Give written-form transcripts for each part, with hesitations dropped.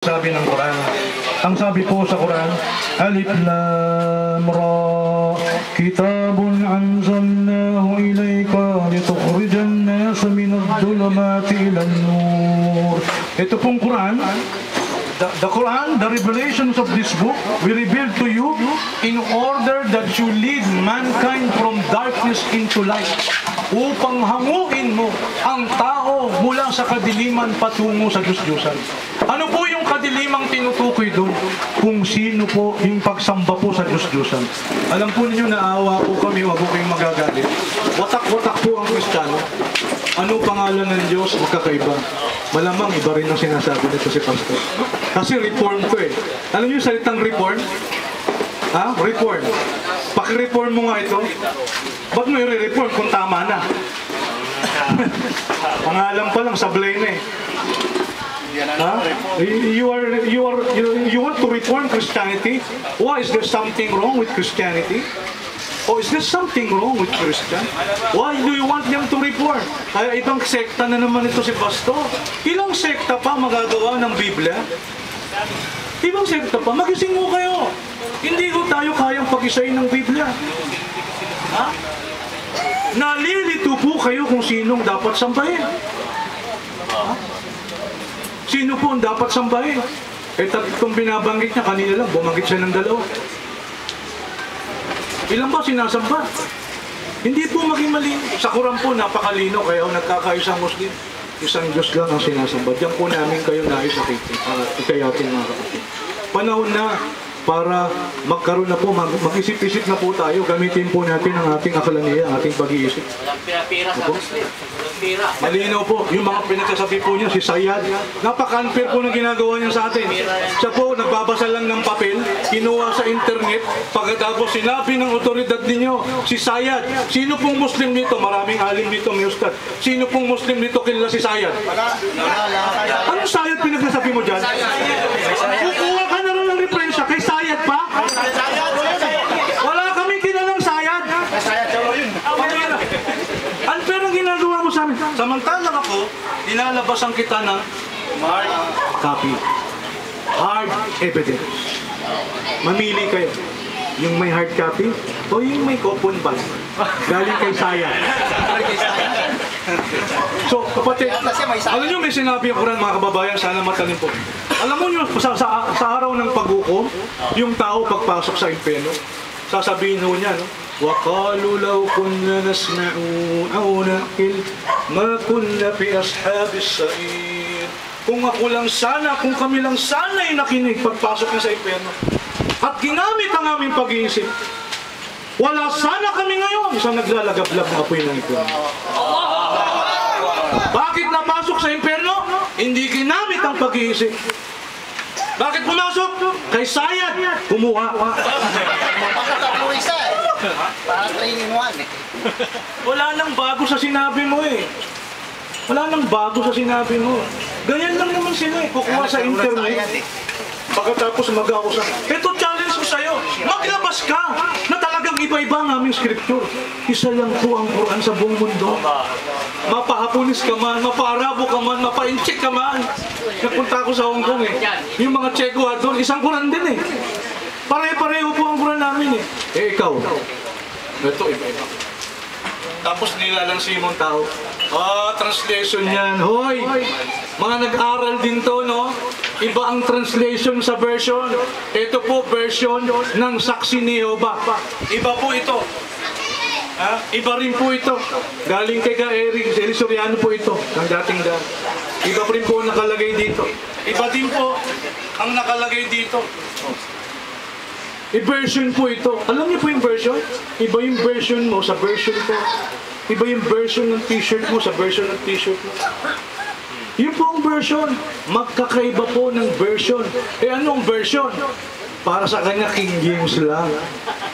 Sabi ng Quran. Ang sabi po sa Quran, Alif Lam Ra, Kitabun anzalnahu ilayka litukhrijan nasa minadh dhulumati ilan nur. Ito pong Quran, the Quran, the revelations of this book, we reveal to you in order that you lead mankind from darkness into light, upang hanguin mo ang tao mula sa kadiliman patungo sa Diyos-Diyosan. Ano po yung kadilimang tinutukoy doon? Kung sino po yung pagsamba po sa Diyos-Diyosan. Alam po ninyo, naawa po kami, wag po kayong magagalit. Watak-watak po ang Kristiyano. Ano pangalan ng Diyos? Magkakaiba. Malamang iba rin ang sinasabi nito si Pastor. Kasi reform to eh. Alam niyo yung salitang reform? Ha? Reform. Paki-reform mo nga ito. Ba't mo i-reform kung tama na? Pangalan pa lang, sablay na eh. Huh? You want to reform Christianity? Why? Is there something wrong with Christianity? Or is there something wrong with Christian? Why do you want them to reform? Kaya ibang sekta na naman ito si Pastor. Ilang sekta pa magagawa ng Biblia? Ibang sekta pa? Magising mo kayo. Hindi ko tayo kayang pag-isayin ng Biblia. Ha? Nalilito po kayo kung sinong dapat sambahin. Ha? Sino po ang dapat sambahin? Eh, itong binabanggit niya, kanina lang, bumanggit siya ng dalawa. Ilan ba sinasamba? Hindi po maging mali. Sa Quran po, napakalino, kaya nagkakaisang Muslim. Isang Diyos lang ang sinasamba. Diyan po namin kayo naisakitin. Ikayatin mga kapatid. Panahon na para magkaroon na po, mag-isip-isip na po tayo, gamitin po natin ang ating akalaniya, ang ating pag-iisip. Walang pira-pira sa Muslim. Walang pira. Malinaw po, yung mga pinagsasabi po niya, si Sayad, napaka-unfair po na ginagawa niya sa atin. Siya po, nagbabasa lang ng papel, kinuha sa internet, pagkatapos sinabi ng otoridad ninyo, si Sayad, sino pong Muslim dito? Maraming alim dito, may ustad. Sino pong Muslim dito kilala si Sayad? Anong Sayad pinagsasabi mo dyan? Kukuha ka na rin ng referensya kay Sayad pa? Wala kami kilalang Sayad. Unfair ang ginagawa mo sa amin. Samantalang ako, nilalabasan kita ng hard copy. Hard evidence. Mamili kayo. Yung may hard copy o yung may coupon ba? Galing kay Sayad. So, kapatid, alam nyo may sinabi ang Quran mga kababayan, sana matalim po. Alam mo nyo, sa araw ng paghukom, yung tao pagpasok sa impyerno, sasabihin ho niya, no? وَقَالُوا لَوْ كُنَّا نَسْمَعُ أَوْ نَعْقِلُ مَا كُنَّا فِي أَصْحَابِ السَّعِيرِ. Kung ako lang sana, kung kami lang sana ay nakinig pagpasok niya sa impyerno at ginamit ang aming pag-iisip, wala sana kami ngayon sa naglalagablab na apoy ng impyerno. Bakit napasok sa impyerno? Hindi ginamit ang pag-iisip. Bakit pumasok? Kay Sayad, kumuha. Parang 3-in-1 eh. Wala nang bago sa sinabi mo eh. Wala nang bago sa sinabi mo. Ganyan lang naman sila eh. Kukuha sa internet. Pagkatapos mag-ausap. Ito challenge ko sa'yo. Maglabas ka na talagang iba-iba ang aming scripture. Isa lang po ang Quran sa buong mundo. Mapa-Haponis ka man, mapa-Arabo ka man, mapa-Inchik ka man. Nagpunta ako sa Hong Kong eh. Yung mga Cheko doon, isang Quran din eh. Pare-pareho po ang Quran namin eh. Eh ikaw, ito iba-iba. Tapos nilalansi mong tao. Translation yan. Hoy! Mga nag-aral din to, no? Iba ang translation sa version. Ito po version ng Saksi ni Jehovah. Iba po ito. Iba rin po ito. Galing kay Eli Soriano po ito. Ang dating da. Iba rin po nakalagay dito. Iba din po ang nakalagay dito. I-version po ito. Alam niyo po yung version? Iba yung version mo sa version ko. Iba yung version ng t-shirt mo sa version ng t-shirt mo. Yung po ang version. Magkakaiba po ng version. Eh anong version? Para sa kanya King James lang.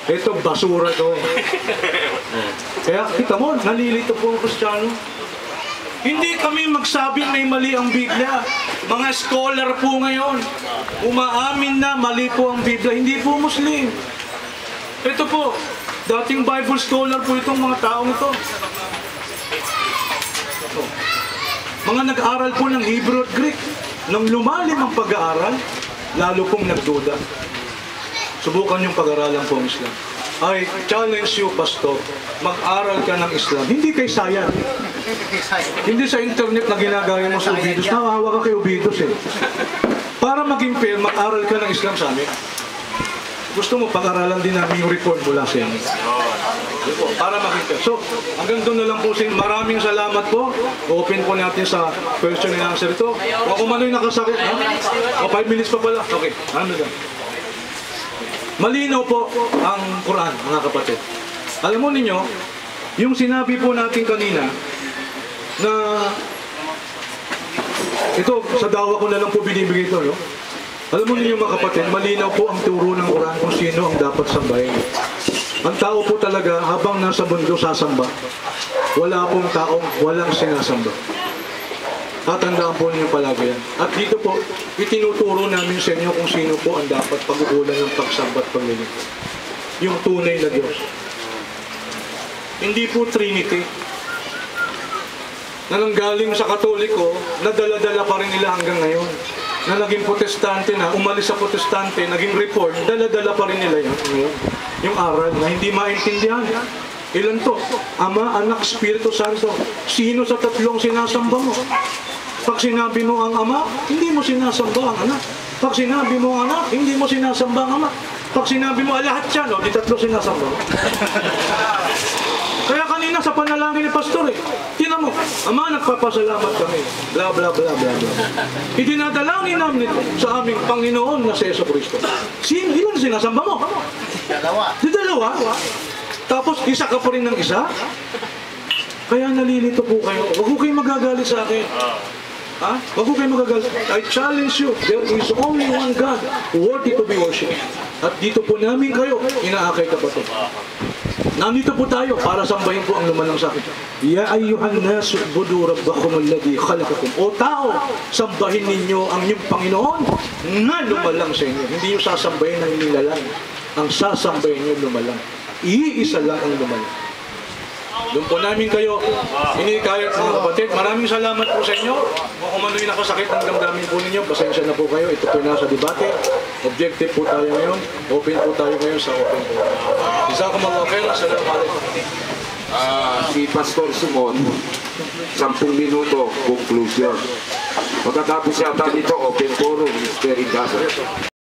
Ito basura to. Kaya kita mo, nalilito po ang Kristiyano. Hindi kami magsabing may mali ang Biblia. Mga scholar po ngayon, umaamin na mali po ang Biblia. Hindi po Muslim. Ito po, dating Bible scholar po itong mga taong ito. Mga nag-aral po ng Hebrew at Greek. nung lumalim ang pag-aaral, lalo pong nagduda. Subukan yung pag-aralan po ng Islam. I challenge you, Pastor, mag-aral ka ng Islam. Hindi kay sayang. Hindi sa internet na ginagaya mo sa Ubidos. Nawawa ka kay Ubidos eh. Para maging fair, mag-aral ka ng Islam sa amin. Gusto mo, pag-aralan din namin yung report mula sa inyo. Para maging fair. So, hanggang doon na lang po. Maraming salamat po. Open po natin sa question and answer ito. O kung ano yung nakasakit. Ha? O 5 minutes pa pala. Okay, ano lang. Malinaw po ang Quran, mga kapatid. Alam mo ninyo, yung sinabi po natin kanina na ito, sa dawa ko na lang po binibigay ito, no? Alam mo ninyo mga kapatid, malinaw po ang turo ng Quran kung sino ang dapat sambahin. Ang tao po talaga, habang nasa mundo sasamba, wala pong taong walang sinasamba. Tatandaan po ninyo palagi yan. At dito po, itinuturo namin sa inyo kung sino po ang dapat pag-uulan ng pagsamba at paglilingkod. Yung tunay na Diyos. Hindi po Trinity. Na nanggaling sa Katoliko, nadala-dala pa rin nila hanggang ngayon. Na naging Protestante na, umalis sa Protestante, naging Reform, dala-dala pa rin nila yun. Yung aral na hindi maintindihan. Ilan to? Ama, Anak, Espiritu Santo. Sino sa tatlong sinasamba mo? Pag sinabi mo ang Ama, hindi mo sinasamba ang Anak. Pag sinabi mo ang Anak, hindi mo sinasamba ang Ama. Pag sinabi mo lahat yan, di tatlo sinasamba mo. Kaya kanina sa panalangin ni Pastor tinan mo, Ama, nagpapasalamat kami. Bla bla bla bla bla. Idinadalangin namin sa aming Panginoon na si Jesucristo. Ilan sinasamba mo? Dalawa. Di dalawa? Tapos isa ka pa rin ng isa? Kaya nalilito po kayo. Huwag ko kayo magagalit sa akin. Ha? Huwag ko kayo magagalit. I challenge you. There is only one God worthy to be worshipped. At dito po namin kayo, inaakay kapatid. Nandito po tayo para sambahin po ang lumalang sa akin. Ya ayyuhan nasu ubudu rabbakum alladhi khalaqakum. O tao, sambahin ninyo ang inyong Panginoon na lumalang sa inyo. Hindi yung sasambahin ng nilalang. Ang sasambahin nyo lumalang. Iisa lang ang lumalang. Doon po namin kayo inikayat mga kapatid. Maraming salamat po sa inyo. Kung ano yung nakasakit ang damdamin po ninyo, pasensya na po kayo. Ito po yung nasa debate. Objective po tayo ngayon. Open po tayo ngayon sa open po. Isa ka mga kapatid. Assalamualaikum. Si Pastor Sumon, 10 minuto, conclusion. Pagkatapos yata dito, open forum, Mr. Igasa.